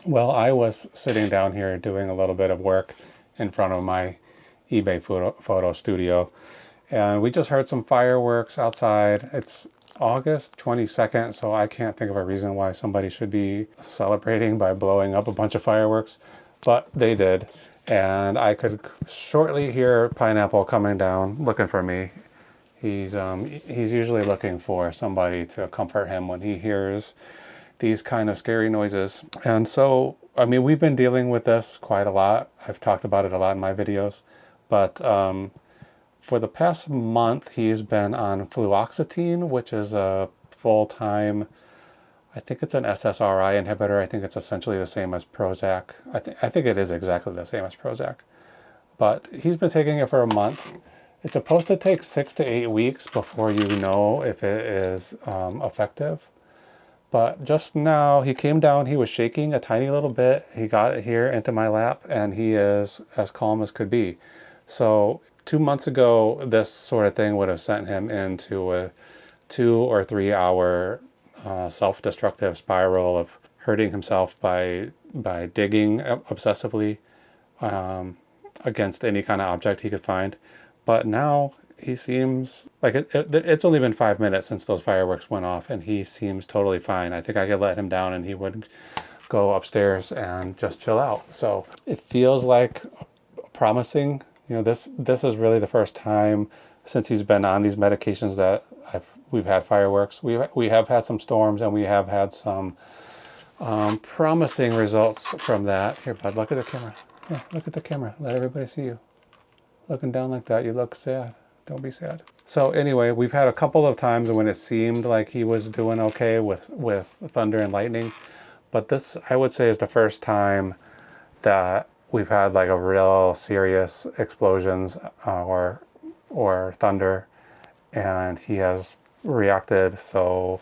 Well, I was sitting down here doing a little bit of work in front of my eBay photo studio, and we just heard some fireworks outside. It's August 22nd, so I can't think of a reason why somebody should be celebrating by blowing up a bunch of fireworks, but they did. And I could shortly hear Pineapple coming down looking for me. He's usually looking for somebody to comfort him when he hears these kind of scary noises. And so, I mean, we've been dealing with this quite a lot. I've talked about it a lot in my videos, but for the past month, he's been on fluoxetine, which is a full-time, I think it's an SSRI inhibitor. I think it's essentially the same as Prozac. I think it is exactly the same as Prozac. But he's been taking it for a month. It's supposed to take 6 to 8 weeks before you know if it is effective. But just now, he came down, he was shaking a tiny little bit. He got it here into my lap, and he is as calm as could be. So 2 months ago, this sort of thing would have sent him into a 2 or 3 hour self-destructive spiral of hurting himself by digging obsessively against any kind of object he could find. But now he seems like it's only been 5 minutes since those fireworks went off, and he seems totally fine. I think I could let him down and he would go upstairs and just chill out. So it feels like promising. You know, this is really the first time since he's been on these medications that we've had fireworks. We have had some storms, and we have had some promising results from that. Here, bud, look at the camera. Yeah, look at the camera. Let everybody see you. Looking down like that, you look sad. Don't be sad. So anyway, we've had a couple of times when it seemed like he was doing okay with thunder and lightning, but this, I would say, is the first time that we've had like a real serious explosions or thunder, and he has reacted so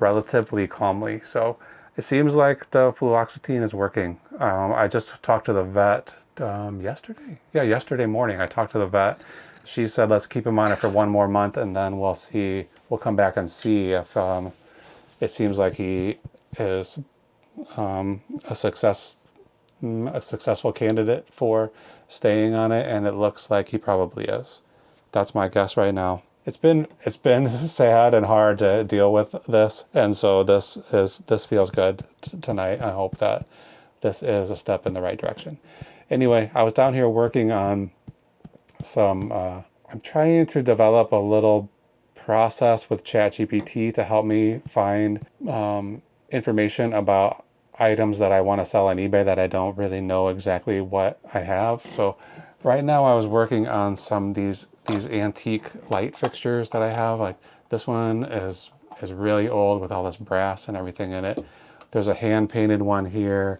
relatively calmly. So it seems like the fluoxetine is working. I just talked to the vet yesterday. Yeah, yesterday morning I talked to the vet. She said, let's keep him on it for 1 more month, and then we'll see. We'll come back and see if it seems like he is a successful candidate for staying on it, and it looks like he probably is. That's my guess right now. It's been sad and hard to deal with this, and so this feels good tonight. I hope that this is a step in the right direction. Anyway, I was down here working on some. I'm trying to develop a little process with ChatGPT to help me find information about items that I want to sell on eBay that I don't really know exactly what I have. So right now I was working on some these antique light fixtures that I have. Like this one is really old with all this brass and everything in it. There's a hand painted one here.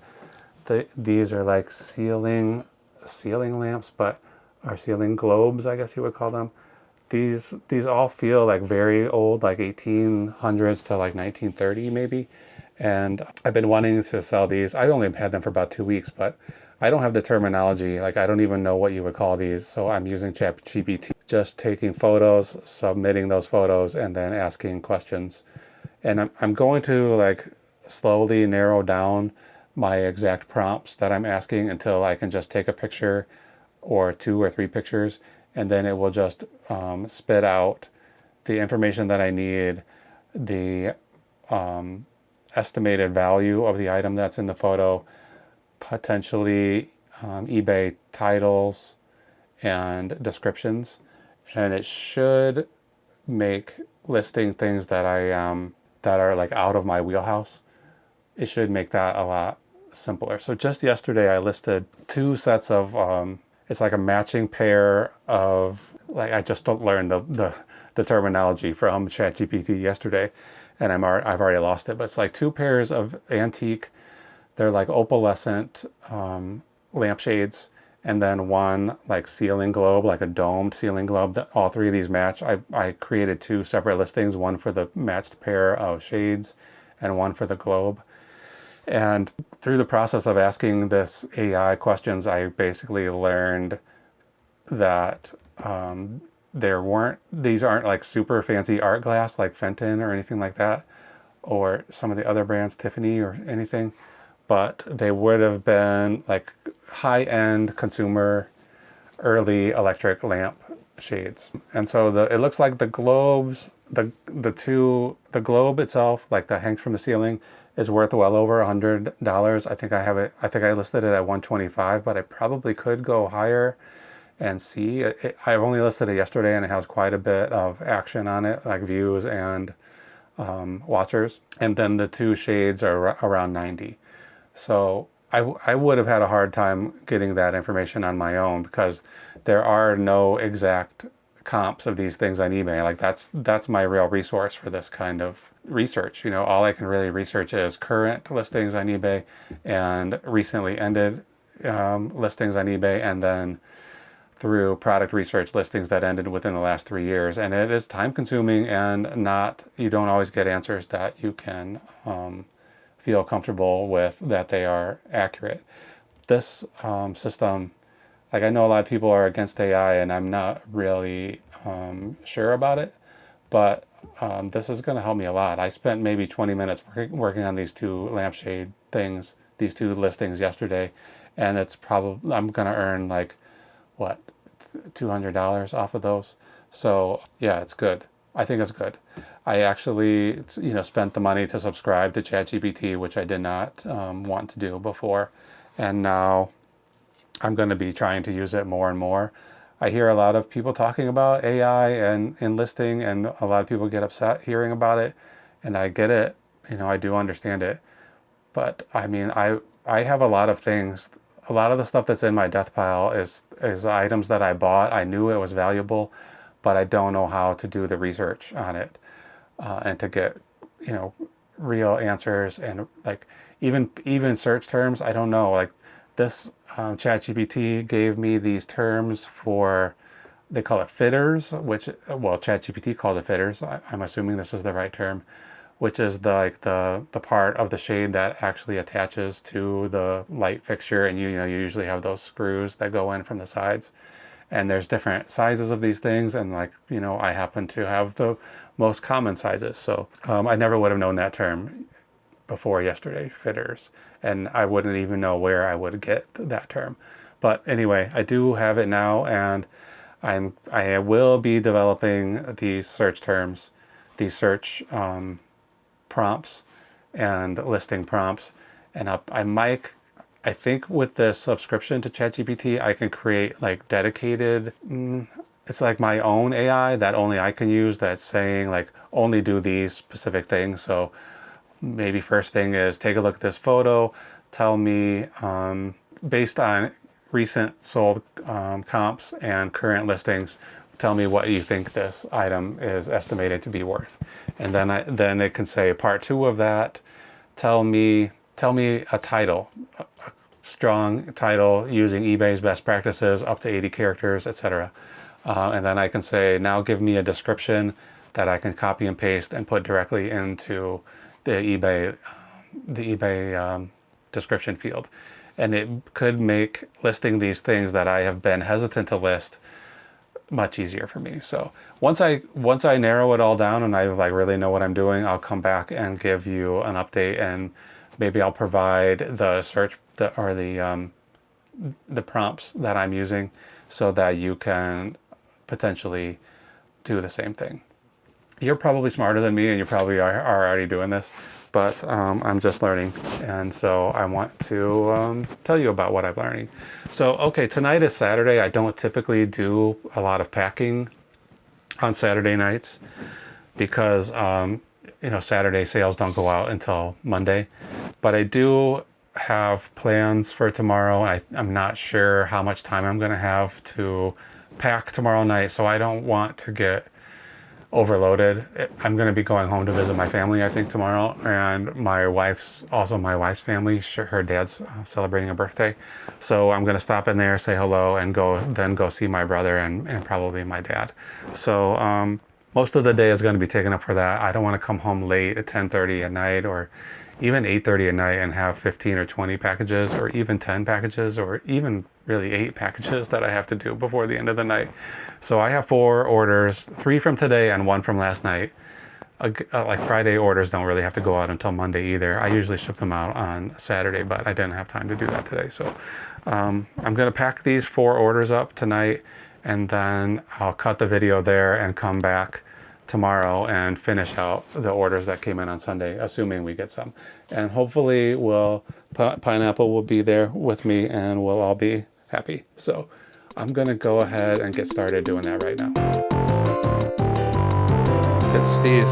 These are like ceiling lamps, but are ceiling globes, I guess you would call them. These all feel like very old, like 1800s to like 1930 maybe. And I've been wanting to sell these. I only had them for about 2 weeks, but I don't have the terminology. Like I don't even know what you would call these. So I'm using ChatGPT, just taking photos, submitting those photos, and then asking questions. And I'm going to like slowly narrow down my exact prompts that I'm asking until I can just take a picture or 2 or 3 pictures, and then it will just spit out the information that I need, the estimated value of the item that's in the photo, potentially eBay titles and descriptions, and it should make listing things that that are like out of my wheelhouse. It should make that a lot simpler. So just yesterday I listed 2 sets of it's like a matching pair of, like, I just don't learn the terminology from ChatGPT yesterday, and I've already lost it, but it's like 2 pairs of antique, they're like opalescent lampshades, and then one like ceiling globe, like a domed ceiling globe. That all 3 of these match. I created 2 separate listings, one for the matched pair of shades and one for the globe. And through the process of asking this AI questions, I basically learned that these aren't like super fancy art glass like Fenton or anything like that, or some of the other brands, Tiffany or anything, but they would have been like high-end consumer early electric lamp shades. And so it looks like the globes, the globe itself, like that hangs from the ceiling, is worth well over $100. I think I listed it at 125, but I probably could go higher and see. I've only listed it yesterday, and it has quite a bit of action on it, like views and watchers. And then the two shades are around 90. So I would have had a hard time getting that information on my own, because there are no exact comps of these things on eBay. Like that's my real resource for this kind of research. You know, all I can really research is current listings on eBay and recently ended listings on eBay, and then through product research listings that ended within the last 3 years. And it is time consuming, and you don't always get answers that you can feel comfortable with, that they are accurate. This system, like, I know a lot of people are against AI, and I'm not really sure about it, but this is going to help me a lot. I spent maybe 20 minutes working on these two lampshade things, these two listings yesterday, and I'm going to earn like, what, $200 off of those. So yeah, it's good. I think it's good. I actually, spent the money to subscribe to ChatGPT, which I did not want to do before. And now I'm going to be trying to use it more and more. I hear a lot of people talking about AI and listing, and a lot of people get upset hearing about it. And I get it. I do understand it. But I mean, I have a lot of things. A lot of the stuff that's in my death pile is items that I bought. I knew it was valuable, but I don't know how to do the research on it and to get, real answers, and like even search terms. I don't know. Like this ChatGPT gave me these terms for, they call it fitters, which, well, ChatGPT calls it fitters. I'm assuming this is the right term, which is the part of the shade that actually attaches to the light fixture, and you usually have those screws that go in from the sides. And there's different sizes of these things, and I happen to have the most common sizes. So I never would have known that term before yesterday, fitters, and I wouldn't even know where I would get that term. But anyway, I do have it now, and I will be developing these search terms, these search prompts and listing prompts, and I think with this subscription to ChatGPT, I can create like dedicated, it's like my own AI that only I can use, that's saying like only do these specific things. So maybe first thing is take a look at this photo, tell me based on recent sold comps and current listings, tell me what you think this item is estimated to be worth. And then it can say part 2 of that, tell me a title, a strong title using eBay's best practices, up to 80 characters, etc. And then I can say, now give me a description that I can copy and paste and put directly into the eBay description field. And it could make listing these things that I have been hesitant to list much easier for me. So once I narrow it all down and I like really know what I'm doing, I'll come back and give you an update, and maybe I'll provide the search or the prompts that I'm using, so that you can potentially do the same thing. You're probably smarter than me, and you probably are already doing this, but I'm just learning, and so I want to tell you about what I'm learning. So, okay, tonight is Saturday. I don't typically do a lot of packing on Saturday nights because, Saturday sales don't go out until Monday, but I do have plans for tomorrow. I'm not sure how much time I'm going to have to pack tomorrow night, so I don't want to get overloaded. I'm going to be going home to visit my family, I think, tomorrow, and my wife's family. Her dad's celebrating a birthday, so I'm going to stop in there, say hello, and go see my brother and probably my dad. So most of the day is going to be taken up for that. I don't want to come home late at 10:30 at night, or even 8:30 at night, and have 15 or 20 packages, or even 10 packages, or even really 8 packages that I have to do before the end of the night. So I have 4 orders, 3 from today and 1 from last night, like Friday orders don't really have to go out until Monday either. I usually ship them out on Saturday, but I didn't have time to do that today. So I'm going to pack these 4 orders up tonight, and then I'll cut the video there and come back tomorrow and finish out the orders that came in on Sunday, assuming we get some. And hopefully Pineapple will be there with me and we'll all be happy. So I'm going to go ahead and get started doing that right now. It's these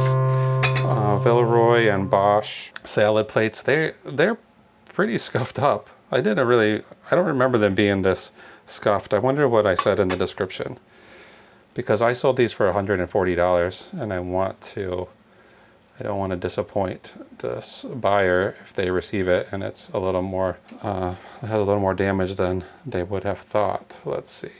Villeroy and Boch salad plates. They're pretty scuffed up. I don't remember them being this scuffed. I wonder what I said in the description, because I sold these for $140 and I don't want to disappoint this buyer if they receive it and it's a little more, has a little more damage than they would have thought. Let's see.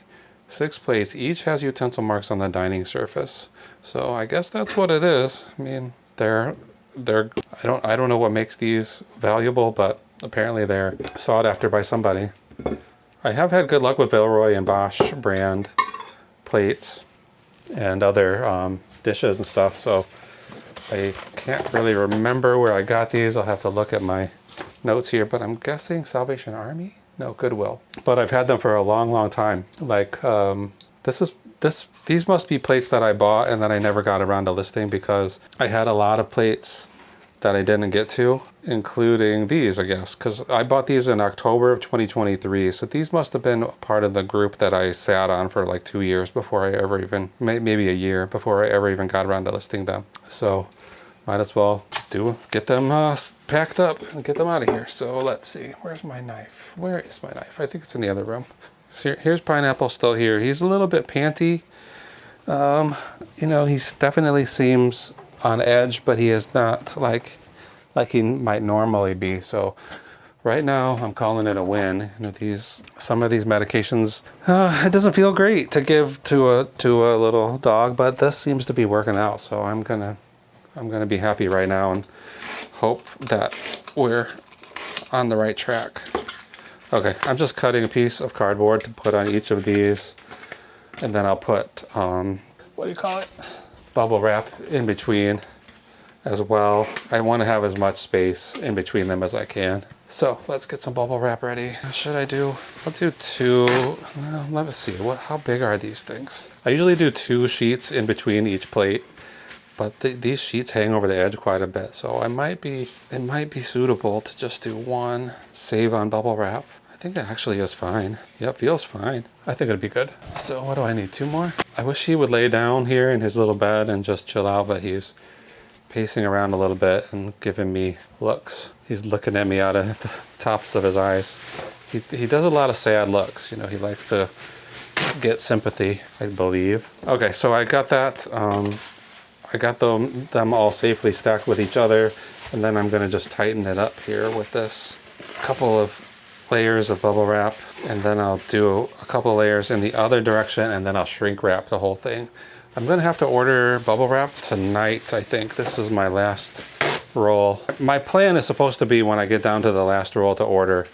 6 plates, each has utensil marks on the dining surface. So I guess that's what it is. I mean, I don't know what makes these valuable, but apparently they're sought after by somebody. I have had good luck with Villeroy and Boch brand plates and other dishes and stuff, so I can't really remember where I got these. I'll have to look at my notes here, but I'm guessing Salvation Army? No, Goodwill. But I've had them for a long time. Like these must be plates that I bought and that I never got around to listing, because I had a lot of plates that I didn't get to, including these, I guess, because I bought these in October of 2023. So these must have been part of the group that I sat on for like 2 years before I ever even, maybe a year before I ever even got around to listing them. So might as well get them packed up and get them out of here. So let's see, where's my knife? Where is my knife? I think it's in the other room. So here's Pineapple still here. He's a little bit panty. You know, he definitely seems on edge, but he is not like he might normally be. So right now I'm calling it a win. You know, some of these medications, it doesn't feel great to give to a little dog, but this seems to be working out. So I'm gonna be happy right now and hope that we're on the right track. Okay, I'm just cutting a piece of cardboard to put on each of these, and then I'll put what do you call it? Bubble wrap in between as well. I want to have as much space in between them as I can. So let's get some bubble wrap ready. Should I do? I'll do 2. Well, let us see. How big are these things? I usually do 2 sheets in between each plate, but these sheets hang over the edge quite a bit. So it might be suitable to just do 1. Save on bubble wrap. I think it actually is fine. Yep, feels fine. I think it'd be good. So what do I need? 2 more? I wish he would lay down here in his little bed and just chill out, but he's pacing around a little bit and giving me looks. He's looking at me out of the tops of his eyes. He does a lot of sad looks. You know, he likes to get sympathy, I believe. Okay, so I got that. I got them all safely stacked with each other, and then I'm gonna just tighten it up here with this couple of layers of bubble wrap, and then I'll do a couple layers in the other direction, and then I'll shrink wrap the whole thing. I'm gonna have to order bubble wrap tonight, I think. This is my last roll. My plan is supposed to be, when I get down to the last roll, to order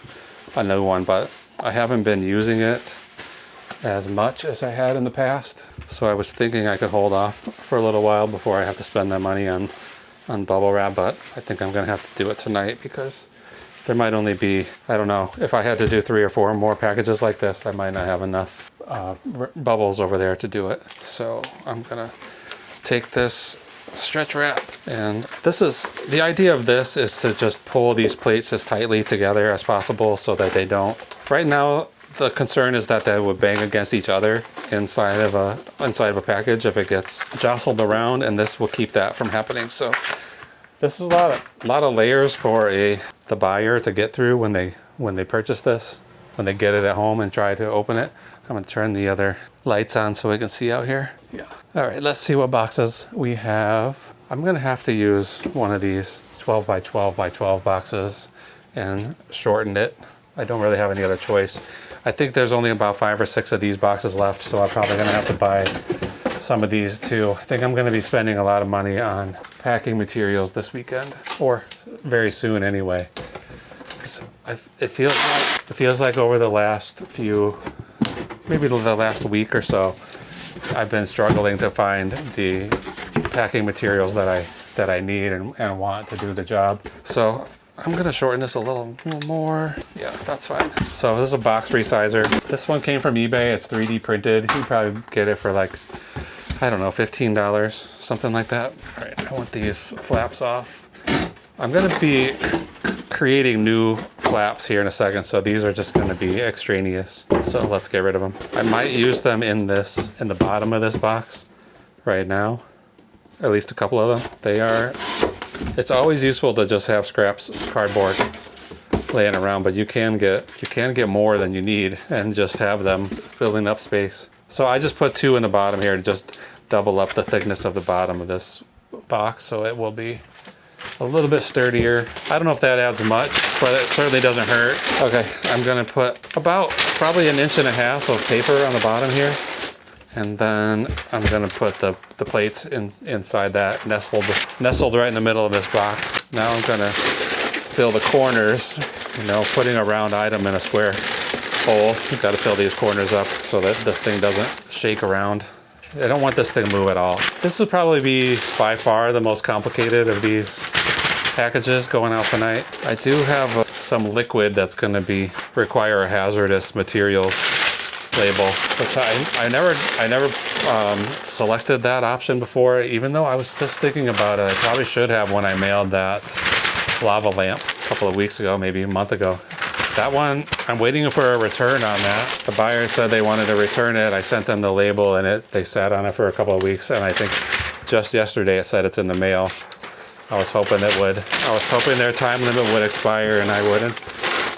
a new one, but I haven't been using it as much as I had in the past. So I was thinking I could hold off for a little while before I have to spend that money on bubble wrap, but I think I'm gonna have to do it tonight, because there might only be, I don't know, if I had to do 3 or 4 more packages like this, I might not have enough bubbles over there to do it. So I'm gonna take this stretch wrap, and the idea of this is to just pull these plates as tightly together as possible so that they don't. Right now, the concern is that they would bang against each other inside of a package if it gets jostled around, and this will keep that from happening. So this is a lot of layers for the buyer to get through when they purchase this, when they get it at home and try to open it. I'm gonna turn the other lights on so we can see out here. Yeah. All right, let's see what boxes we have. I'm gonna have to use one of these 12 by 12 by 12 boxes and shorten it. I don't really have any other choice. I think there's only about 5 or 6 of these boxes left, so I'm probably gonna have to buy some of these too. I think I'm gonna be spending a lot of money on packing materials this weekend, or very soon anyway. It feels like over the last few, maybe the last week or so, I've been struggling to find the packing materials that that I need and want to do the job. So I'm gonna shorten this a little more. Yeah, that's fine. So this is a box resizer. This one came from eBay. It's 3D printed. You can probably get it for like, I don't know, $15, something like that. All right, I want these flaps off. I'm gonna be creating new flaps here in a second, so these are just gonna be extraneous. So let's get rid of them. I might use them in the bottom of this box right now. At least a couple of them. It's always useful to just have scraps cardboard laying around, but you can get more than you need and just have them filling up space. So I just put 2 in the bottom here to just double up the thickness of the bottom of this box, so it will be a little bit sturdier. I don't know if that adds much, but it certainly doesn't hurt. Okay, I'm gonna put about probably 1.5 inches of paper on the bottom here. And then I'm gonna put the plates inside that, nestled right in the middle of this box. Now I'm gonna fill the corners, putting a round item in a square hole. You've got to fill these corners up so that the thing doesn't shake around. I don't want this thing to move at all. This would probably be by far the most complicated of these packages going out tonight. I do have some liquid that's gonna require a hazardous materials label, which I never selected that option before, even though I was just thinking about it. I probably should have when I mailed that lava lamp a couple of weeks ago, maybe a month ago. That one, I'm waiting for a return on that. The buyer said they wanted to return it. I sent them the label and they sat on it for a couple of weeks, and I think just yesterday it said it's in the mail. I was hoping their time limit would expire and I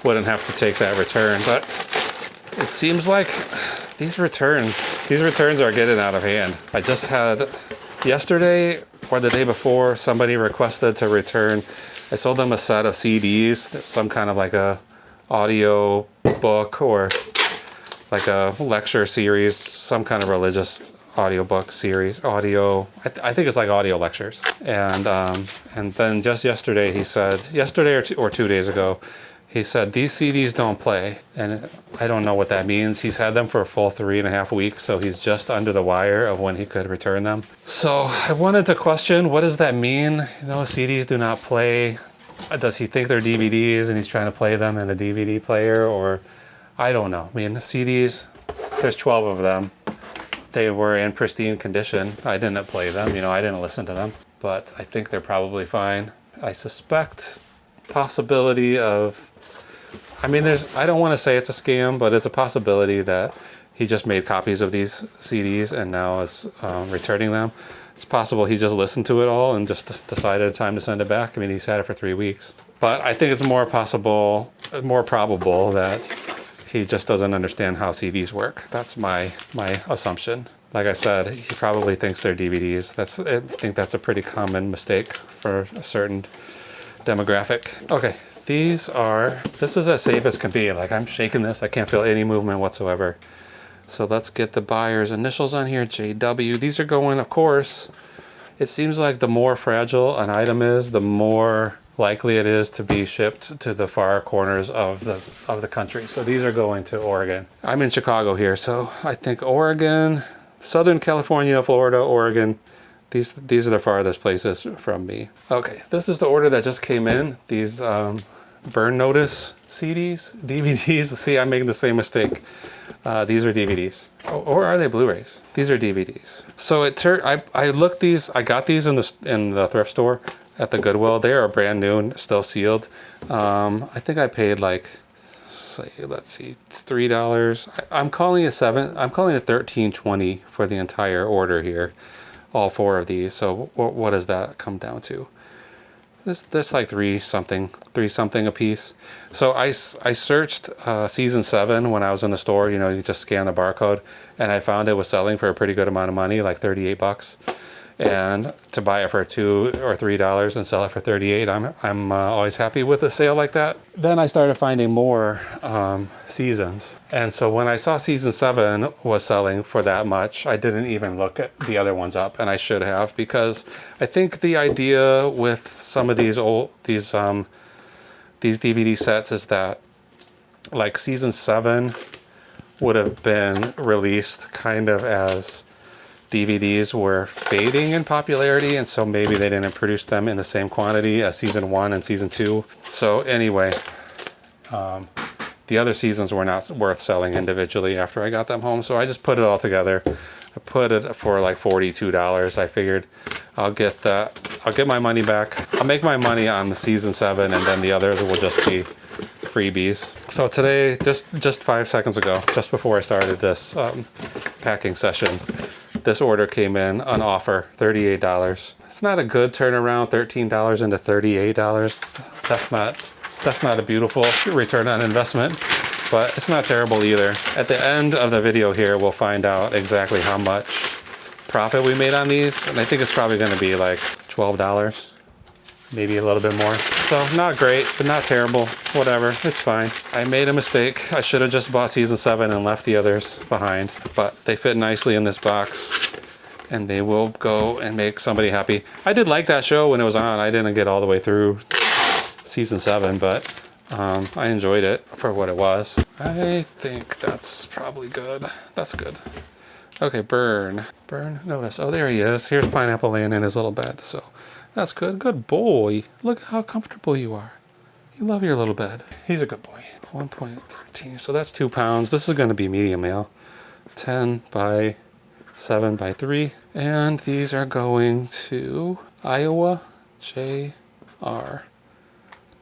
wouldn't have to take that return, but it seems like these returns are getting out of hand. I just had yesterday or the day before, somebody requested to return. I sold them a set of CDs, some kind of like a audio book or like a lecture series, some kind of religious audiobook series, I think it's like audio lectures. And then just yesterday he said, or 2 days ago, he said, these CDs don't play. And I don't know what that means. He's had them for a full 3.5 weeks, so he's just under the wire of when he could return them. So I wanted to question, what does that mean? CDs do not play. Does he think they're DVDs and he's trying to play them in a DVD player? Or I don't know. I mean, the CDs, there's 12 of them. They were in pristine condition. I didn't play them, I didn't listen to them, but I think they're probably fine. I suspect possibility of, I don't want to say it's a scam, but it's a possibility that he just made copies of these CDs and now is returning them. It's possible he just listened to it all and just decided time to send it back. He's had it for 3 weeks. But I think it's more probable that he just doesn't understand how CDs work. That's my assumption. Like I said, he probably thinks they're DVDs. I think that's a pretty common mistake for a certain demographic. Okay, this is as safe as can be. Like, I'm shaking this, I can't feel any movement whatsoever. So let's get the buyer's initials on here, JW. These are going, of course, it seems like the more fragile an item is, the more likely it is to be shipped to the far corners of the country. So these are going to Oregon. I'm in Chicago here, so I think Oregon, Southern California, Florida, Oregon. These are the farthest places from me. Okay, this is the order that just came in. These burn notice CDs, DVDs. See, I'm making the same mistake. These are DVDs, or are they Blu-rays? These are DVDs. So I got these in the thrift store at the Goodwill. They are brand new and still sealed. I think I paid like, let's see, $3. I'm calling it $13.20 for the entire order here. All 4 of these. So what does that come down to? This like three something a piece. So I searched season 7 when I was in the store. You just scan the barcode, and I found it was selling for a pretty good amount of money, like $38. And to buy it for $2 or $3 and sell it for $38, I'm always happy with a sale like that. Then I started finding more seasons, and so when I saw season 7 was selling for that much, I didn't even look at the other ones up, and I should have, because I think the idea with some of these DVD sets is that, like, season 7 would have been released kind of as DVDs were fading in popularity, and so maybe they didn't produce them in the same quantity as season 1 and season 2. So anyway, the other seasons were not worth selling individually after I got them home, so I just put it all together. I put it for like $42. I figured I'll get my money back. I'll make my money on the season 7, and then the others will just be freebies. So today, just 5 seconds ago, just before I started this packing session, this order came in on offer, $38. It's not a good turnaround, $13 into $38. That's not a beautiful return on investment, but it's not terrible either. At the end of the video here, we'll find out exactly how much profit we made on these, and I think it's probably gonna be like $12, maybe a little bit more. So not great, but not terrible, whatever, it's fine. I made a mistake. I should have just bought season 7 and left the others behind, but they fit nicely in this box and they will go and make somebody happy. I did like that show when it was on. I didn't get all the way through season 7, but I enjoyed it for what it was. I think that's probably good. That's good. Okay, Burn, notice. Oh, there he is. Here's Pineapple laying in his little bed, so that's good. Good boy. Look how comfortable you are. You love your little bed. He's a good boy. 1.13, so that's 2 pounds. This is gonna be medium mail. 10 by 7 by 3. And these are going to Iowa JR.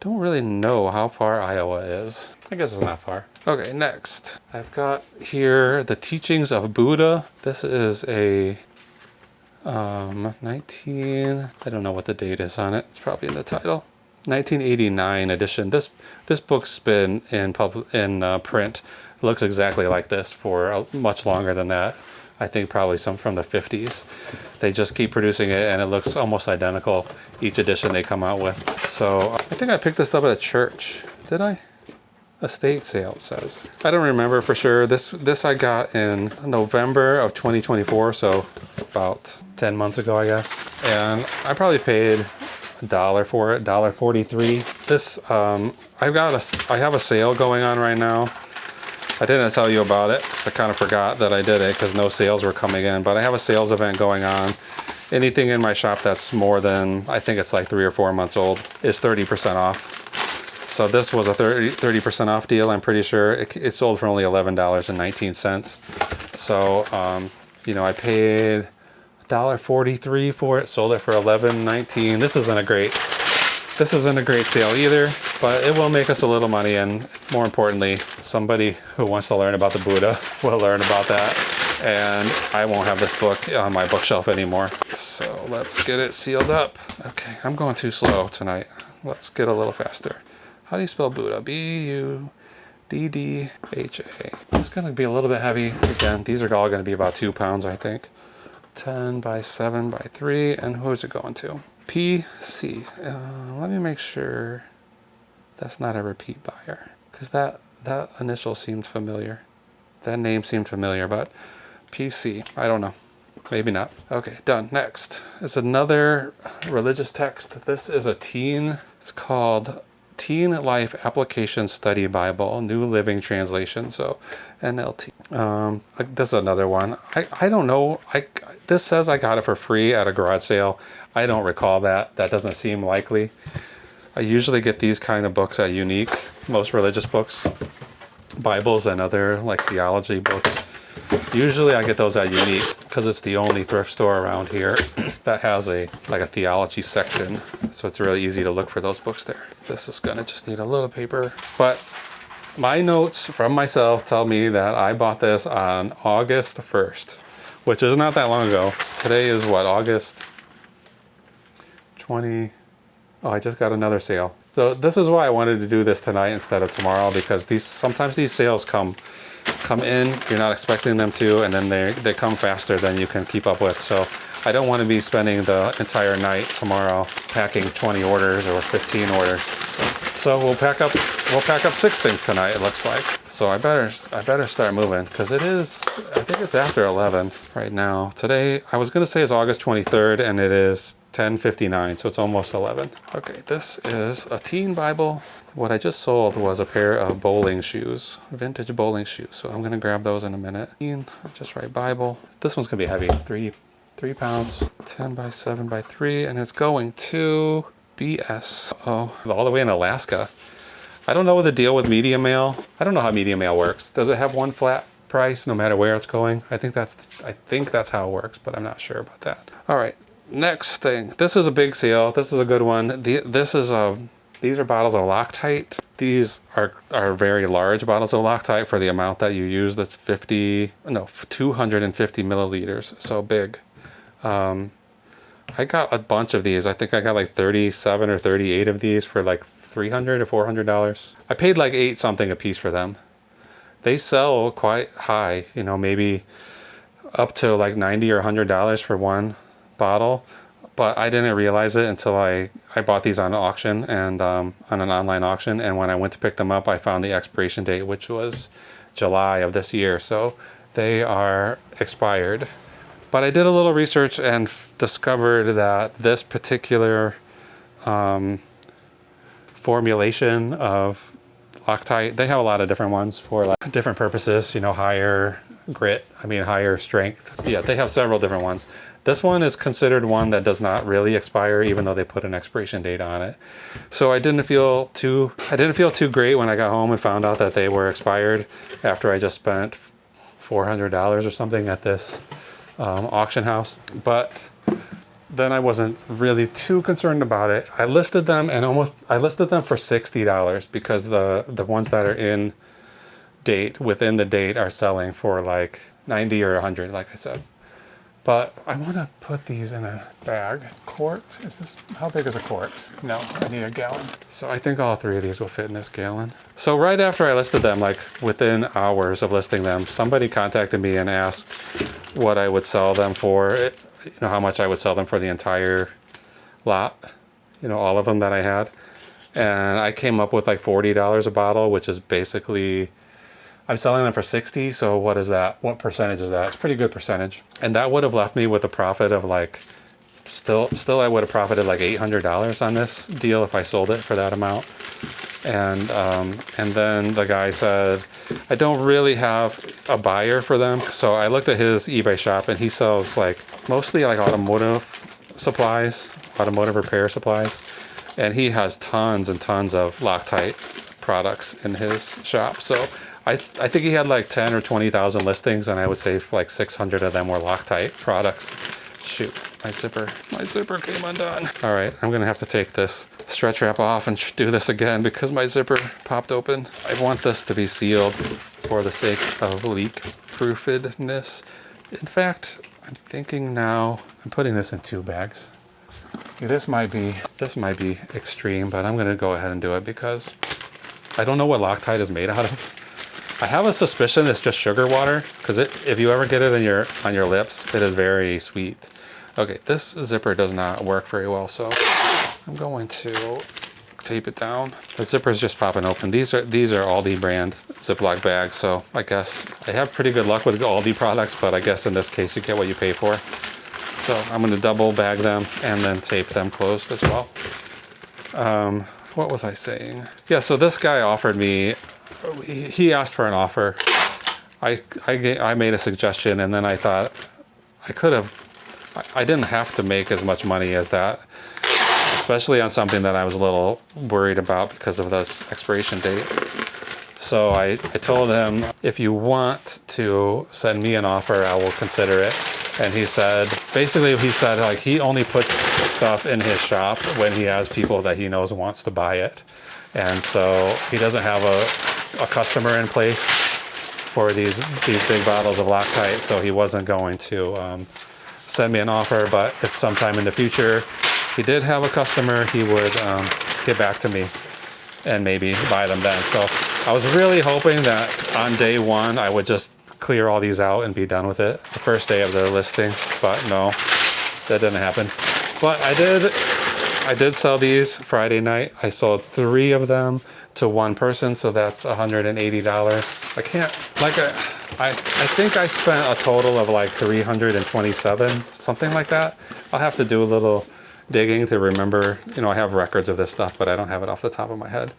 Don't really know how far Iowa is. I guess it's not far. Okay, next. I've got here the Teachings of Buddha. This is a 19, I don't know what the date is on it. It's probably in the title. 1989 edition. This book's been in print. It looks exactly like this for much longer than that. I think probably some from the 50s. They just keep producing it and it looks almost identical each edition they come out with. So I think I picked this up at a church. Did I? Estate sale, it says. I don't remember for sure. This I got in November of 2024, so about 10 months ago, I guess. And I probably paid $1 for it, $1.43. This, I have a sale going on right now. I didn't tell you about it because I kind of forgot that I did it because no sales were coming in, but I have a sales event going on. Anything in my shop that's more than, I think it's like 3 or 4 months old, is 30% off. So this was a 30% off deal, I'm pretty sure. It sold for only $11.19. So, you know, I paid $1.43 for it, sold it for $11.19. This isn't a great sale either, but it will make us a little money, and more importantly, somebody who wants to learn about the Buddha will learn about that, and I won't have this book on my bookshelf anymore. So let's get it sealed up. Okay, I'm going too slow tonight. Let's get a little faster. How do you spell Buddha? B-U-D-D-H-A. It's going to be a little bit heavy. Again, these are all going to be about 2 pounds, I think. 10 by 7 by 3. And who is it going to? PC. Let me make sure that's not a repeat buyer, because that initial seemed familiar. That name seemed familiar, but PC. I don't know. Maybe not. Okay, done. Next. It's another religious text. This is a teen. It's called Teen Life Application Study Bible, New Living Translation, so NLT. This is another one. I don't know. This says I got it for free at a garage sale. I don't recall that. That doesn't seem likely. I usually get these kind of books at Unique, most religious books, Bibles and other like theology books. Usually I get those at Unique because it's the only thrift store around here that has a theology section. So it's really easy to look for those books there. This is gonna just need a little paper. But my notes from myself tell me that I bought this on August 1st, which is not that long ago. Today is what, August 20? Oh, I just got another sale. So this is why I wanted to do this tonight instead of tomorrow, because sometimes these sales come in, you're not expecting them to, and then they come faster than you can keep up with. So I don't want to be spending the entire night tomorrow packing 20 orders or 15 orders. So we'll pack up 6 things tonight, it looks like. So I better start moving, because I think it's after 11 right now. Today, I was going to say it's August 23rd, and it is 10.59, so it's almost 11. Okay, this is a teen Bible. What I just sold was a pair of bowling shoes, vintage bowling shoes. So I'm gonna grab those in a minute. Just write Bible. This one's gonna be heavy, 3 pounds, 10 by 7 by 3, and it's going to BS. Oh, all the way in Alaska. I don't know what the deal with media mail. I don't know how media mail works. Does it have one flat price no matter where it's going? I think that's how it works, but I'm not sure about that. All right, next thing. This is a big sale. This is a good one. These are bottles of Loctite. These are very large bottles of Loctite for the amount that you use. That's 250 milliliters. So big. I got a bunch of these. I think I got like 37 or 38 of these for like $300 or $400. I paid like 8 something a piece for them. They sell quite high, you know, maybe up to like $90 or $100 for one bottle. But I didn't realize it until I bought these on auction and on an online auction. And when I went to pick them up, I found the expiration date, which was July of this year. So they are expired. But I did a little research and discovered that this particular formulation of Loctite, they have a lot of different ones for like different purposes, you know, higher higher strength. Yeah, they have several different ones. This one is considered one that does not really expire, even though they put an expiration date on it. So I didn't feel too great when I got home and found out that they were expired after I just spent $400 or something at this auction house. But then I wasn't really too concerned about it. I listed them for $60 because the ones that are within the date are selling for like 90 or 100, like I said. But I want to put these in a bag. Quart? How big is a quart? No, I need a gallon. So I think all 3 of these will fit in this gallon. So right after I listed them, like within hours of listing them, somebody contacted me and asked what I would sell them for, you know, how much I would sell them for the entire lot, you know, all of them that I had. And I came up with like $40 a bottle, which is basically, I'm selling them for 60. So what is that? What percentage is that? It's a pretty good percentage. And that would have left me with a profit of like, still I would have profited like $800 on this deal if I sold it for that amount. And then the guy said, I don't really have a buyer for them. So I looked at his eBay shop and he sells like mostly like automotive repair supplies. And he has tons and tons of Loctite products in his shop. So I think he had like 10 or 20,000 listings, and I would say like 600 of them were Loctite products. Shoot, my zipper came undone. All right, I'm gonna have to take this stretch wrap off and do this again because my zipper popped open. I want this to be sealed for the sake of leak proofedness. In fact, I'm thinking now, I'm putting this in 2 bags. This might be extreme, but I'm gonna go ahead and do it because I don't know what Loctite is made out of. I have a suspicion it's just sugar water because if you ever get it on your lips, it is very sweet. Okay, this zipper does not work very well, so I'm going to tape it down. The zipper is just popping open. These are Aldi brand Ziploc bags, so I guess I have pretty good luck with Aldi products, but I guess in this case you get what you pay for. So I'm going to double bag them and then tape them closed as well. What was I saying? Yeah, so this guy offered me, he asked for an offer. I made a suggestion, and then I thought I didn't have to make as much money as that, especially on something that I was a little worried about because of this expiration date. So I told him, if you want to send me an offer, I will consider it. And he said like he only puts stuff in his shop when he has people that he knows wants to buy it. And so he doesn't have a customer in place for these big bottles of Loctite, so he wasn't going to send me an offer. But if sometime in the future he did have a customer, he would get back to me and maybe buy them then. So I was really hoping that on day 1 I would just clear all these out and be done with it the first day of the listing, but no, that didn't happen. But I did sell these Friday night. I sold 3 of them to one person, so that's $180. I think I spent a total of like $327, something like that. I'll have to do a little digging to remember, you know, I have records of this stuff, but I don't have it off the top of my head,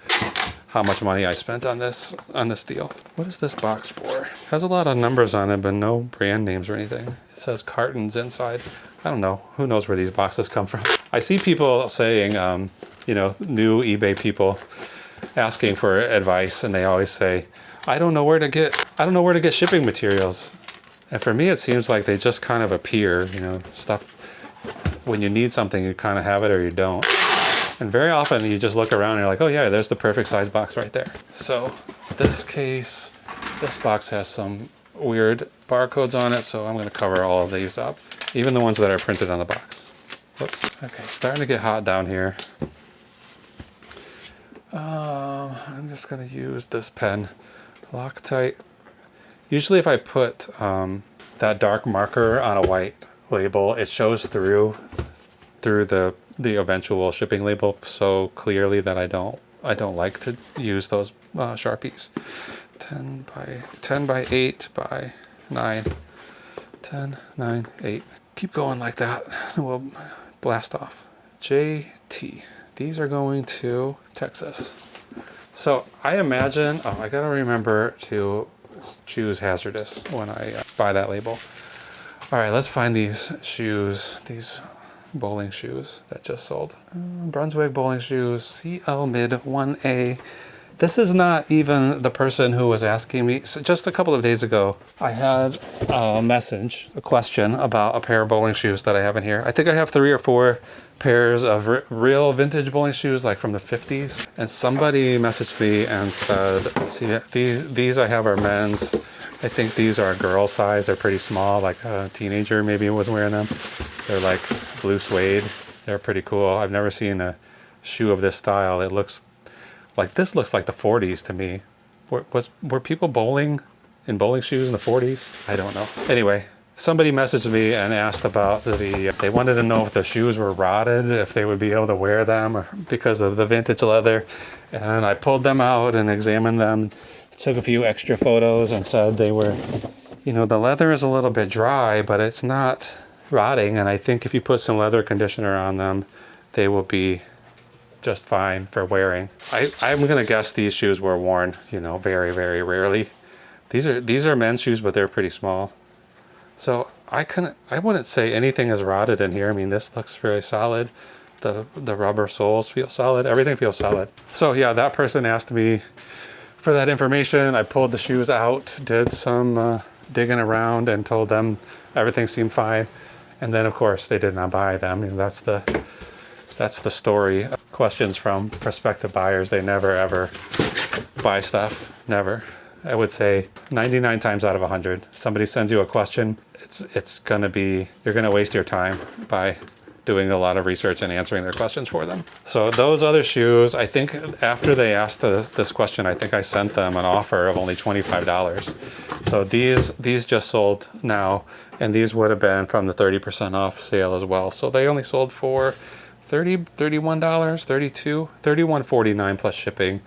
how much money I spent on this deal. What is this box for? It has a lot of numbers on it, but no brand names or anything. It says cartons inside. I don't know. Who knows where these boxes come from? I see people saying, you know, new eBay people asking for advice, and they always say, I don't know where to get shipping materials. And for me, it seems like they just kind of appear, you know, stuff. When you need something, you kind of have it or you don't. And very often you just look around and you're like, oh yeah, there's the perfect size box right there. So this case, this box has some weird barcodes on it, so I'm going to cover all of these up, even the ones that are printed on the box. Whoops. Okay, starting to get hot down here. I'm just going to use this pen, Loctite. Usually if I put that dark marker on a white label, it shows through the eventual shipping label so clearly that I don't like to use those Sharpies. 10 by 8 by 9. 10, 9, 8. Keep going like that and we'll blast off. JT. These are going to Texas. So I imagine, I gotta remember to choose hazardous when I buy that label. All right, let's find these shoes, these bowling shoes that just sold. Brunswick bowling shoes, CL Mid 1A. This is not even the person who was asking me. So just a couple of days ago, I had a question about a pair of bowling shoes that I have in here. I think I have 3 or 4 pairs of real vintage bowling shoes, like from the 50s. And somebody messaged me and said, see, these I have are men's. I think these are girl size. They're pretty small, like a teenager maybe was wearing them. They're like blue suede. They're pretty cool. I've never seen a shoe of this style. It looks like, this looks like the 40s to me. Were people bowling in bowling shoes in the 40s? I don't know. Anyway, somebody messaged me and asked about they wanted to know if the shoes were rotted, if they would be able to wear them or because of the vintage leather. And I pulled them out and examined them. Took a few extra photos and said they were, you know, the leather is a little bit dry, but it's not rotting. And I think if you put some leather conditioner on them, they will be just fine for wearing. I'm gonna guess these shoes were worn, you know, very, very rarely. These are men's shoes, but they're pretty small. So I wouldn't say anything is rotted in here. I mean, this looks very solid. The rubber soles feel solid. Everything feels solid. So yeah, that person asked me for that information. I pulled the shoes out, did some digging around, and told them everything seemed fine. And then of course they did not buy them. And that's the story. Questions from prospective buyers, they never ever buy stuff. Never. I would say 99 times out of 100, somebody sends you a question, it's gonna be, you're gonna waste your time by doing a lot of research and answering their questions for them. So those other shoes, I think after they asked this question, I think I sent them an offer of only $25. So these just sold now, and these would have been from the 30% off sale as well. So they only sold for $31, $32, $31.49 plus shipping.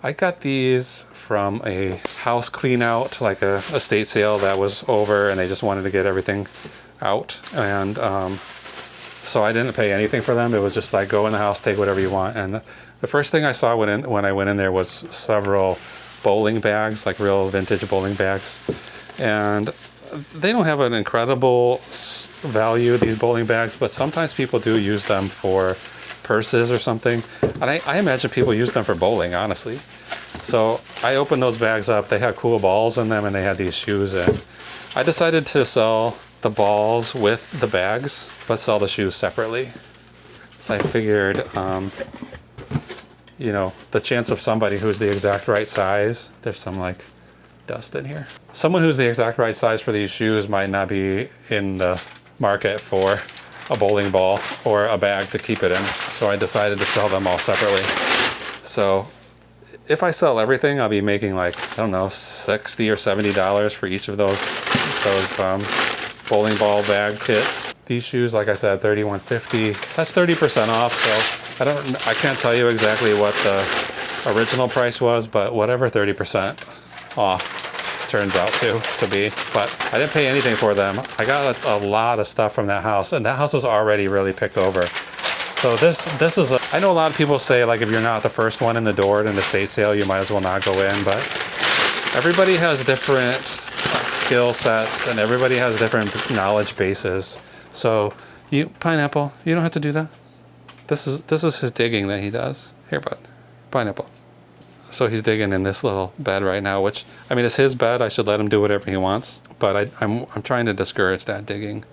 I got these from a house clean out, like a estate sale that was over, and they just wanted to get everything out. And so I didn't pay anything for them. It was just like, go in the house, take whatever you want. And the first thing I saw when I went in there was several bowling bags, like real vintage bowling bags. And they don't have an incredible value, these bowling bags, but sometimes people do use them for purses or something. And I imagine people use them for bowling, honestly. So I opened those bags up. They had cool balls in them, and they had these shoes in. I decided to sell the balls with the bags, but sell the shoes separately. So I figured, you know, the chance of somebody who's the exact right size, there's some like dust in here. Someone who's the exact right size for these shoes might not be in the market for a bowling ball or a bag to keep it in. So I decided to sell them all separately. So if I sell everything, I'll be making like, I don't know, $60 or $70 for each of those bowling ball bag kits. These shoes, like I said, $31.50. That's 30% off. So I can't tell you exactly what the original price was, but whatever 30% off turns out to be. But I didn't pay anything for them. I got a lot of stuff from that house, and that house was already really picked over. So this is I know a lot of people say, like, if you're not the first one in the door at an estate sale, you might as well not go in, but everybody has different skill sets and everybody has different knowledge bases. So Pineapple, you don't have to do that. This is his digging that he does. Here, bud. Pineapple. So he's digging in this little bed right now, which, I mean, it's his bed. I should let him do whatever he wants, but I'm trying to discourage that digging.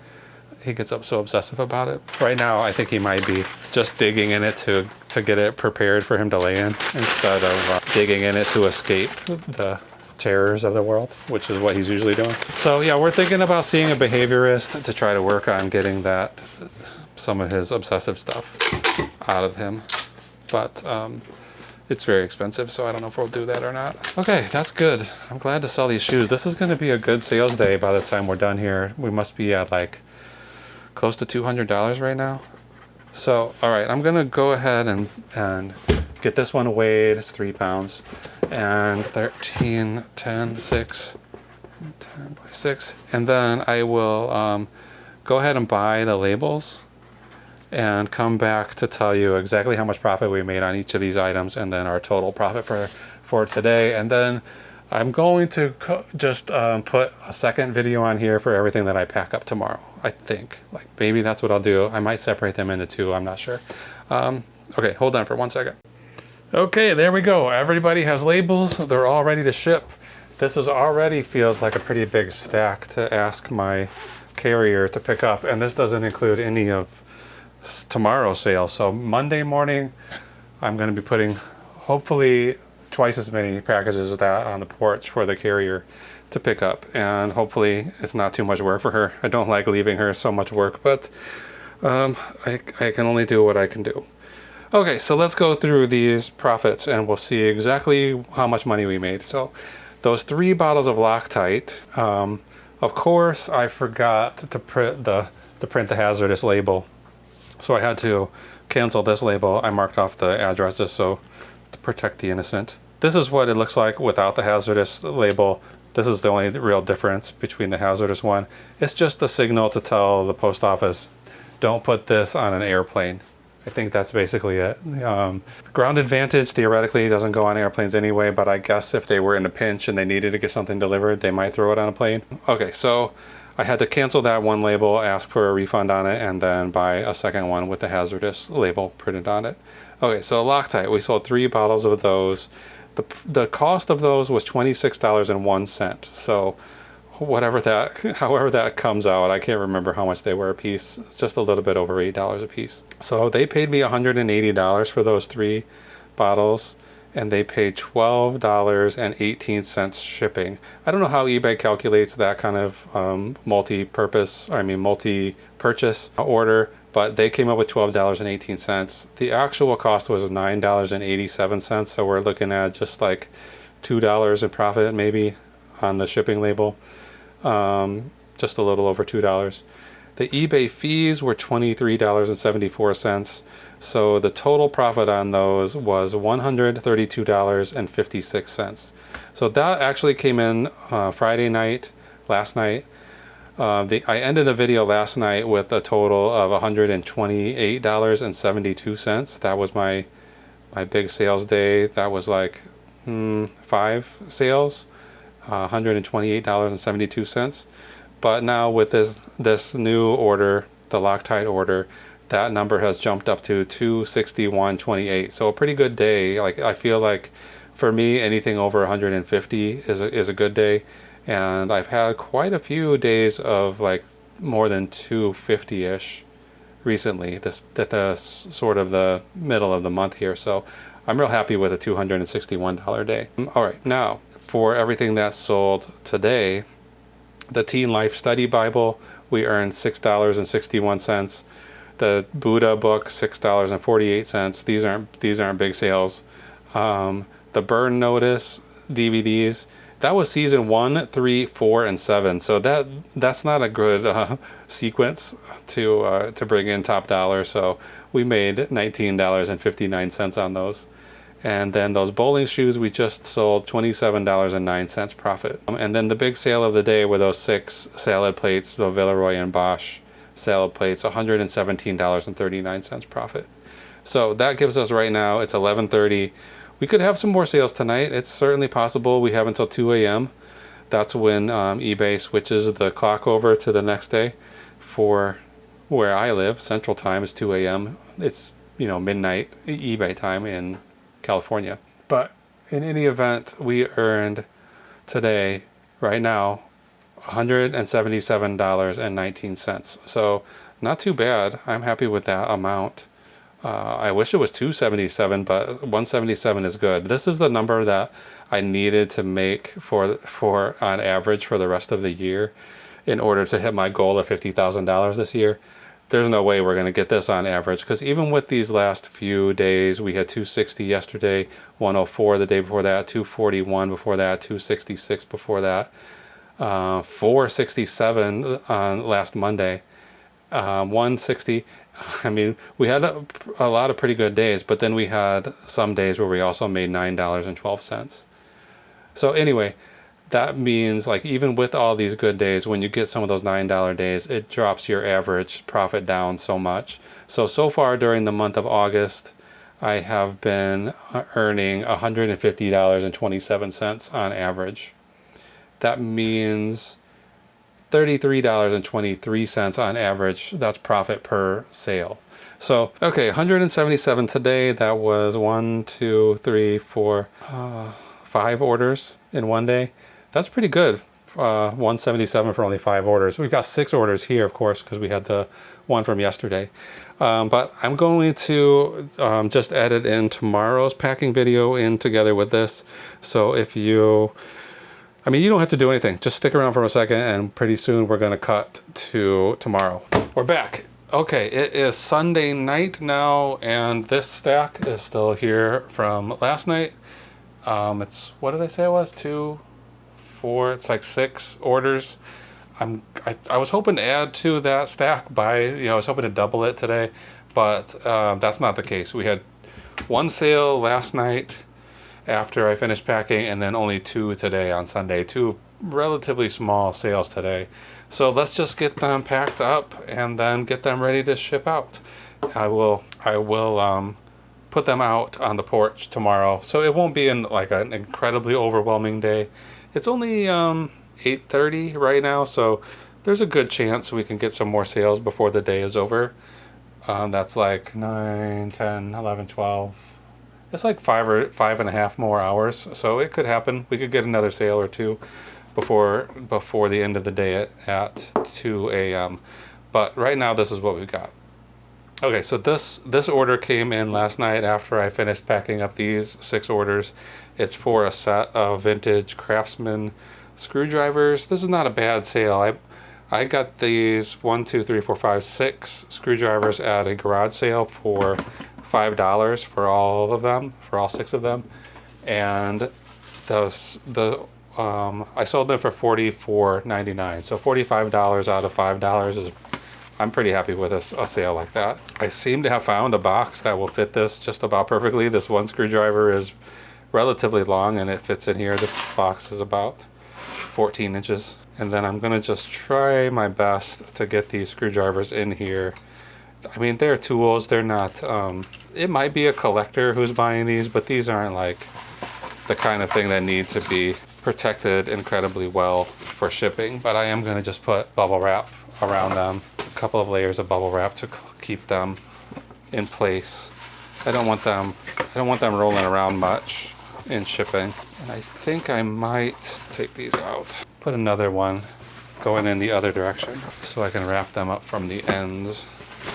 He gets up so obsessive about it. Right now, I think he might be just digging in it to get it prepared for him to lay in, instead of digging in it to escape the terrors of the world, which is what he's usually doing. So yeah, we're thinking about seeing a behaviorist to try to work on getting some of his obsessive stuff out of him. But it's very expensive, so I don't know if we'll do that or not. Okay, that's good. I'm glad to sell these shoes. This is gonna be a good sales day by the time we're done here. We must be at like close to $200 right now. So, all right, I'm gonna go ahead and get this one weighed. It's 3 pounds. And 13, 10, 6, 10 by 6. And then I will go ahead and buy the labels and come back to tell you exactly how much profit we made on each of these items, and then our total profit for today. And then I'm going to just put a second video on here for everything that I pack up tomorrow. I think, like, maybe that's what I'll do. I might separate them into two, I'm not sure. Okay, hold on for 1 second. Okay, there we go. Everybody has labels. They're all ready to ship. This already feels like a pretty big stack to ask my carrier to pick up, and this doesn't include any of tomorrow's sales. So Monday morning, I'm going to be putting hopefully twice as many packages of that on the porch for the carrier to pick up, and hopefully it's not too much work for her. I don't like leaving her so much work, but I can only do what I can do. Okay, so let's go through these profits and we'll see exactly how much money we made. So those 3 bottles of Loctite, of course I forgot to print the hazardous label. So I had to cancel this label. I marked off the addresses so to protect the innocent. This is what it looks like without the hazardous label. This is the only real difference between the hazardous one. It's just a signal to tell the post office, don't put this on an airplane. I think that's basically it. Ground Advantage theoretically doesn't go on airplanes anyway, but I guess if they were in a pinch and they needed to get something delivered, they might throw it on a plane. Okay, so I had to cancel that one label, ask for a refund on it, and then buy a second one with the hazardous label printed on it. Okay, so Loctite, we sold 3 bottles of those. The cost of those was $26.01. So however that comes out, I can't remember how much they were a piece. It's just a little bit over $8 a piece. So they paid me $180 for those 3 bottles, and they paid $12.18 shipping. I don't know how eBay calculates that kind of multi-purchase order, but they came up with $12.18. The actual cost was $9.87, so we're looking at just like $2 in profit maybe on the shipping label. Just a little over $2. The eBay fees were $23.74. So the total profit on those was $132.56. So that actually came in Friday night, last night. I ended the video last night with a total of $128.72. That was my big sales day. That was like 5 sales. $128.72. But now with this new order, the Loctite order, that number has jumped up to $261.28. So a pretty good day. Like, I feel like for me, anything over 150 is a good day. And I've had quite a few days of like more than 250-ish recently. That's sort of the middle of the month here. So I'm real happy with a $261 day. All right, now for everything that's sold today, the Teen Life Study Bible, we earned $6.61. The Buddha book, $6.48. These aren't big sales. The Burn Notice DVDs, that was season 1, 3, 4, and 7. So that's not a good sequence to bring in top dollar. So we made $19.59 on those. And then those bowling shoes, we just sold $27.09 profit. And then the big sale of the day were those 6 salad plates, the Villeroy and Boch salad plates, $117.39 profit. So that gives us right now, it's 11:30. We could have some more sales tonight. It's certainly possible. We have until 2 a.m. That's when eBay switches the clock over to the next day. For where I live, Central Time is 2 a.m. It's, midnight eBay time in California. But in any event, we earned today, right now, $177.19. So not too bad. I'm happy with that amount. I wish it was 277, but 177 is good. This is the number that I needed to make for on average for the rest of the year in order to hit my goal of $50,000 this year. There's no way we're going to get this on average, because even with these last few days, we had 260 yesterday, 104 the day before that, 241 before that, 266 before that, 467 on last Monday, 160. I mean, we had a lot of pretty good days, but then we had some days where we also made $9.12. So anyway, that means, like, even with all these good days, when you get some of those $9 days, it drops your average profit down so much. So far during the month of August, I have been earning $150.27 on average. That means $33.23 on average. That's profit per sale. So, okay, 177 today. That was 5 orders in one day. That's pretty good. 177 for only 5 orders. We've got 6 orders here, of course, because we had the one from yesterday. But I'm going to just edit in tomorrow's packing video in together with this. So if you don't have to do anything. Just stick around for a second, and pretty soon we're going to cut to tomorrow. We're back. Okay, it is Sunday night now, and this stack is still here from last night. It's, what did I say it was? 2, 4, it's like 6 orders. I was hoping to add to that stack I was hoping to double it today, but that's not the case. We had 1 sale last night after I finished packing, and then only 2 today on Sunday. 2 relatively small sales today. So let's just get them packed up and then get them ready to ship out. I will put them out on the porch tomorrow, so it won't be in like an incredibly overwhelming day. It's only 8:30 right now, so there's a good chance we can get some more sales before the day is over. That's like 9, 10, 11, 12. It's like 5.5 more hours, so it could happen. We could get another sale or 2 before the end of the day at 2 a.m. But right now, this is what we've got. Okay, so this order came in last night after I finished packing up these 6 orders. It's for a set of vintage Craftsman screwdrivers. This is not a bad sale. I got these 6 screwdrivers at a garage sale for $5 for all of them, for all 6 of them, and I sold them for $44.99. So $45 out of $5 is, I'm pretty happy with a sale like that. I seem to have found a box that will fit this just about perfectly. This one screwdriver is relatively long and it fits in here. This box is about 14 inches. And then I'm gonna just try my best to get these screwdrivers in here. I mean, they're tools, they're not, it might be a collector who's buying these, but these aren't like the kind of thing that need to be protected incredibly well for shipping. But I am gonna just put bubble wrap around them, a couple of layers of bubble wrap to keep them in place. I don't want them rolling around much in shipping. And I think I might take these out. Put another one going in the other direction so I can wrap them up from the ends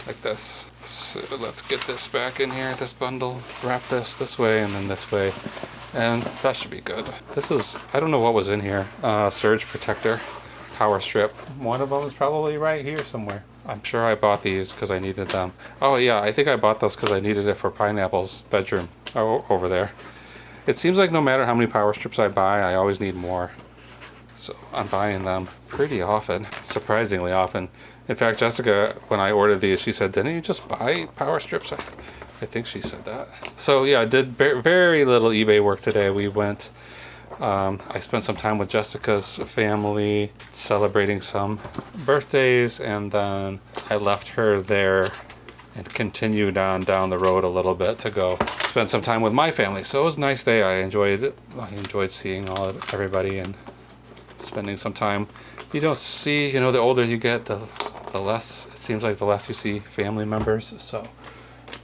like this. So let's get this back in here, this bundle, wrap this way and then this way, and that should be good. This is, I don't know what was in here, surge protector, power strip. One of them is probably right here somewhere. I'm sure I bought these because I needed them. Oh yeah, I think I bought this because I needed it for Pineapple's bedroom over there. It seems like no matter how many power strips I buy, I always need more. So I'm buying them pretty often, surprisingly often. In fact, Jessica, when I ordered these, she said, didn't you just buy power strips? I think she said that. So yeah, I did very little eBay work today. We went, I spent some time with Jessica's family celebrating some birthdays, and then I left her there and continue down the road a little bit to go spend some time with my family. So it was a nice day. I enjoyed it. I enjoyed seeing everybody and spending some time. You don't see, you know, the older you get, the less, it seems like the less you see family members. So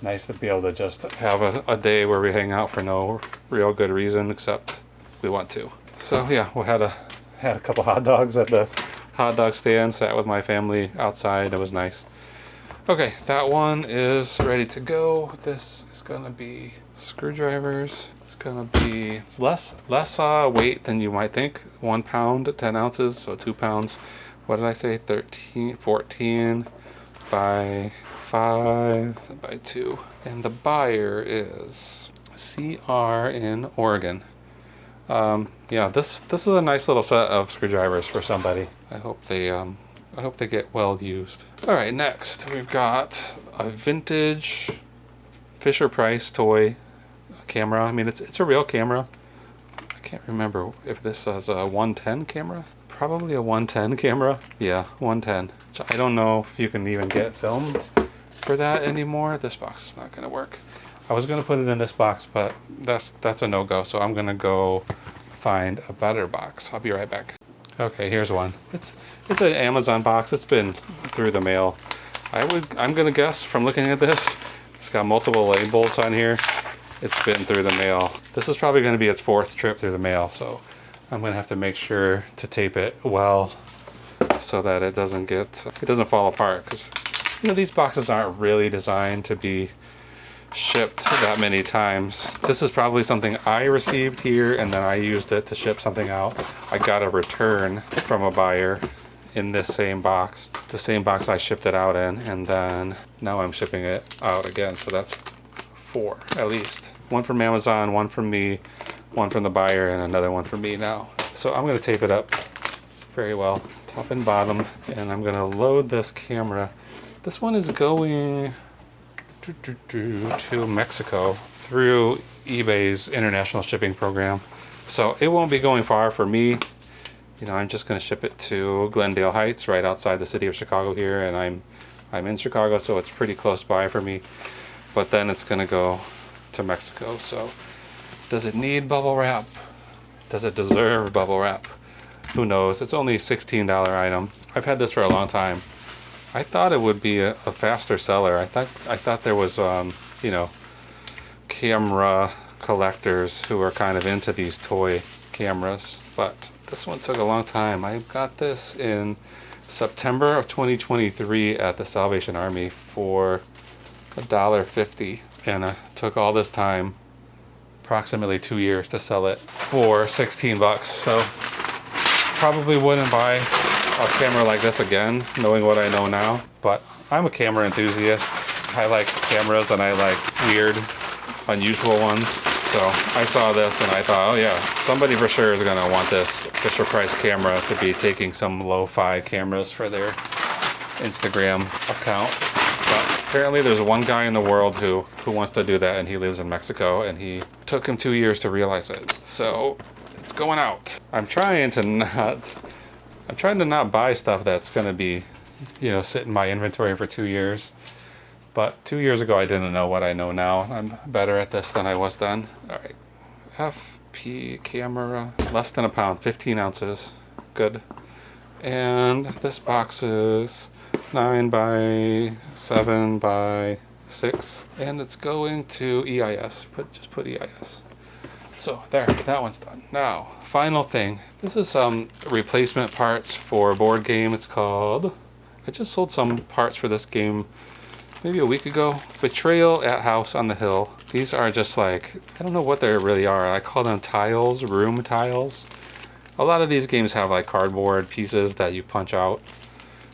nice to be able to just have a day where we hang out for no real good reason except we want to. So yeah, we had a couple hot dogs at the hot dog stand, sat with my family outside. It was nice. Okay, that one is ready to go. This is gonna be screwdrivers. It's gonna be less weight than you might think. 1 pound, 10 ounces, so 2 pounds. What did I say? 14 by 5 by 2. And the buyer is CR in Oregon. Yeah, this is a nice little set of screwdrivers for somebody. I hope they get well used. All right, next we've got a vintage Fisher Price toy camera. I mean, it's a real camera. I can't remember if this is a 110 camera. Probably a 110 camera. Yeah, 110. I don't know if you can even get film for that anymore. This box is not gonna work. I was gonna put it in this box, but that's a no-go. So I'm gonna go find a better box. I'll be right back. Okay, here's one. It's an Amazon box. It's been through the mail. I'm gonna guess from looking at this, it's got multiple labels on here. It's been through the mail. This is probably gonna be its 4th trip through the mail, so I'm gonna have to make sure to tape it well so that it doesn't fall apart, because you know these boxes aren't really designed to be shipped that many times. This is probably something I received here and then I used it to ship something out. I got a return from a buyer in this same box, the same box I shipped it out in, and then now I'm shipping it out again. So that's 4 at least. 1 from Amazon, 1 from me, 1 from the buyer, and another 1 from me now. So I'm gonna tape it up very well, top and bottom, and I'm gonna load this camera. This one is going to Mexico through eBay's international shipping program. So it won't be going far for me. You know, I'm just going to ship it to Glendale Heights, right outside the city of Chicago here, and I'm in Chicago, so it's pretty close by for me. But then it's going to go to Mexico. So does it need bubble wrap? Does it deserve bubble wrap? Who knows? It's only a $16 item. I've had this for a long time. I thought it would be a faster seller. I thought there was, you know, camera collectors who are kind of into these toy cameras, but this one took a long time. I got this in September of 2023 at the Salvation Army for $1.50, and it took all this time, approximately 2 years, to sell it for 16 bucks. So probably wouldn't buy a camera like this again, knowing what I know now, but I'm a camera enthusiast. I like cameras and I like weird, unusual ones. So I saw this and I thought, oh yeah, somebody for sure is gonna want this Fisher Price camera to be taking some lo-fi cameras for their Instagram account. But apparently there's one guy in the world who wants to do that, and he lives in Mexico, and he took him 2 years to realize it. So it's going out. I'm trying to not buy stuff that's going to be, you know, sit in my inventory for 2 years. But 2 years ago, I didn't know what I know now. I'm better at this than I was then. All right. FP camera, less than a pound, 15 ounces. Good. And this box is 9 by 7 by 6. And it's going to EIS. Just put EIS. So there, that one's done. Now, final thing. This is some replacement parts for a board game. It's called, I just sold some parts for this game maybe a week ago. Betrayal at House on the Hill. These are just like, I don't know what they really are. I call them tiles, room tiles. A lot of these games have like cardboard pieces that you punch out,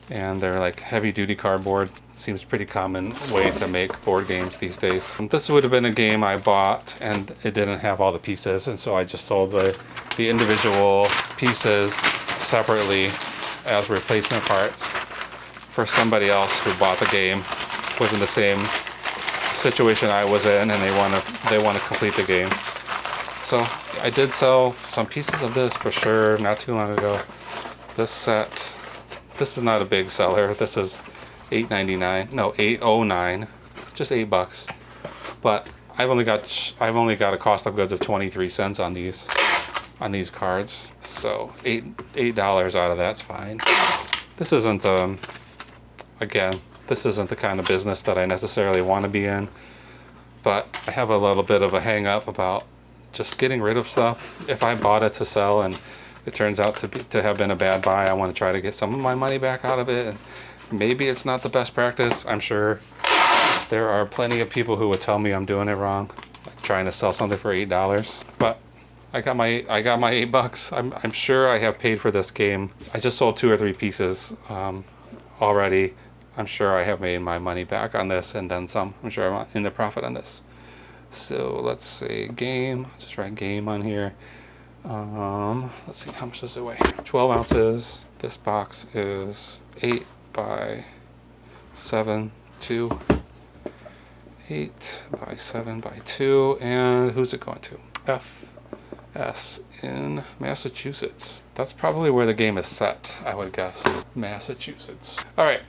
and they're like heavy duty cardboard. Seems pretty common way to make board games these days. This would have been a game I bought and it didn't have all the pieces, and so I just sold the individual pieces separately as replacement parts for somebody else who bought the game, was in the same situation I was in, and they want to complete the game. So I did sell some pieces of this for sure not too long ago. This set, this is not a big seller. This is $8.99, no, $8.09. just $8. But I've only got a cost of goods of 23 cents on these cards. So $8 out of that's fine. This isn't again, this isn't the kind of business that I necessarily want to be in, but I have a little bit of a hang up about just getting rid of stuff. If I bought it to sell and it turns out to have been a bad buy, I want to try to get some of my money back out of it. And maybe it's not the best practice. I'm sure there are plenty of people who would tell me I'm doing it wrong, like trying to sell something for $8. But I got my $8. I'm sure I have paid for this game. I just sold 2 or 3 pieces already. I'm sure I have made my money back on this and then some. I'm sure I'm in the profit on this. So let's say game. I'll just write game on here. Let's see, how much does it weigh? 12 ounces. This box is 8 by 7, 2. 8 by 7 by 2. And who's it going to? FS in Massachusetts. That's probably where the game is set, I would guess. Massachusetts. All right.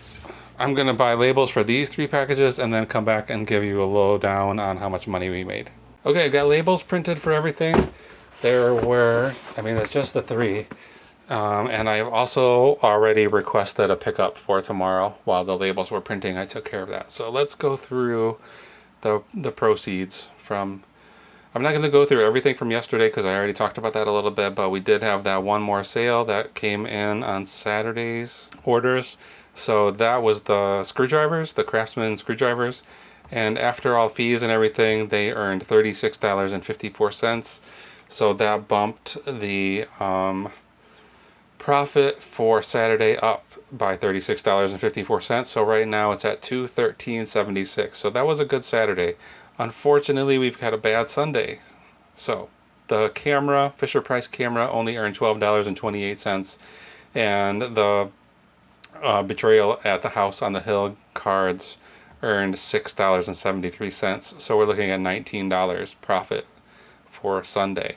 I'm going to buy labels for these 3 packages and then come back and give you a lowdown on how much money we made. Okay, I've got labels printed for everything. There were, it's just the 3. And I've also already requested a pickup for tomorrow. While the labels were printing, I took care of that. So let's go through the proceeds from... I'm not going to go through everything from yesterday because I already talked about that a little bit, but we did have that one more sale that came in on Saturday's orders. So that was the screwdrivers, the Craftsman screwdrivers. And after all fees and everything, they earned $36.54. So that bumped the profit for Saturday up by $36.54. So right now it's at $213.76. So that was a good Saturday. Unfortunately, we've had a bad Sunday. So the camera, Fisher-Price camera, only earned $12.28. And the Betrayal at the House on the Hill cards earned $6.73. So we're looking at $19 profit for Sunday.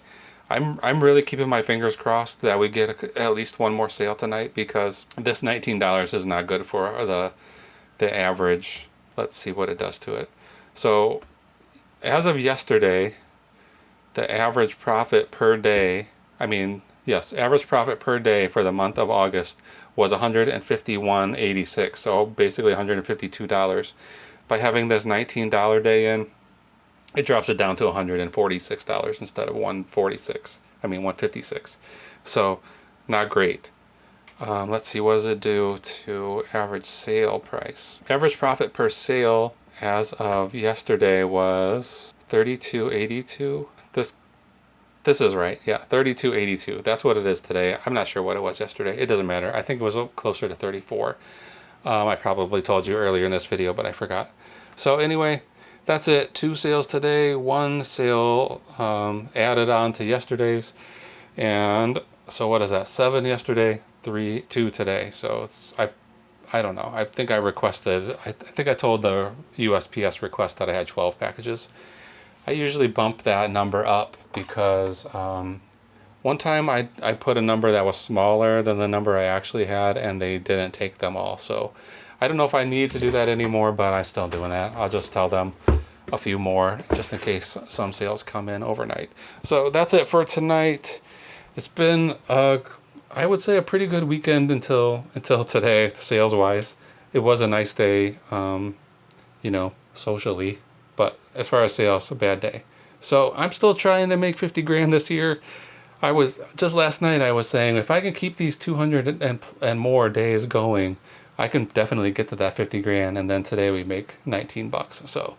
I'm really keeping my fingers crossed that we get at least one more sale tonight, because this $19 is not good for the average. Let's see what it does to it. So as of yesterday, the average profit per day, average profit per day for the month of August was $151.86, so basically $152. By having this $19 day in, it drops it down to $146 instead of $156. So not great. Let's see, what does it do to average sale price? Average profit per sale as of yesterday was $32.82. This is right. Yeah, $32.82. That's what it is today. I'm not sure what it was yesterday. It doesn't matter. I think it was closer to $34. I probably told you earlier in this video, but I forgot. So anyway, that's it. 2 sales today. 1 sale added on to yesterday's. And so what is that? 7 yesterday, 2 today. So it's, I don't know. I think I requested, I think I told the USPS request that I had 12 packages. I usually bump that number up because one time I put a number that was smaller than the number I actually had, and they didn't take them all. So I don't know if I need to do that anymore, but I'm still doing that. I'll just tell them a few more just in case some sales come in overnight. So that's it for tonight. It's been, I would say, a pretty good weekend until today, sales wise. It was a nice day, socially. But as far as sales, a bad day. So I'm still trying to make 50 grand this year. Just last night I was saying, if I can keep these 200 and more days going, I can definitely get to that 50 grand. And then today we make 19 bucks. So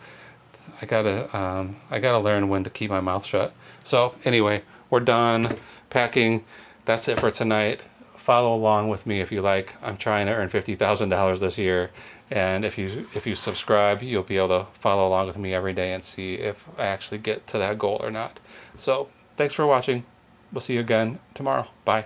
I gotta learn when to keep my mouth shut. So anyway, we're done packing. That's it for tonight. Follow along with me if you like. I'm trying to earn $50,000 this year. And if you subscribe, you'll be able to follow along with me every day and see if I actually get to that goal or not. So thanks for watching. We'll see you again tomorrow. Bye.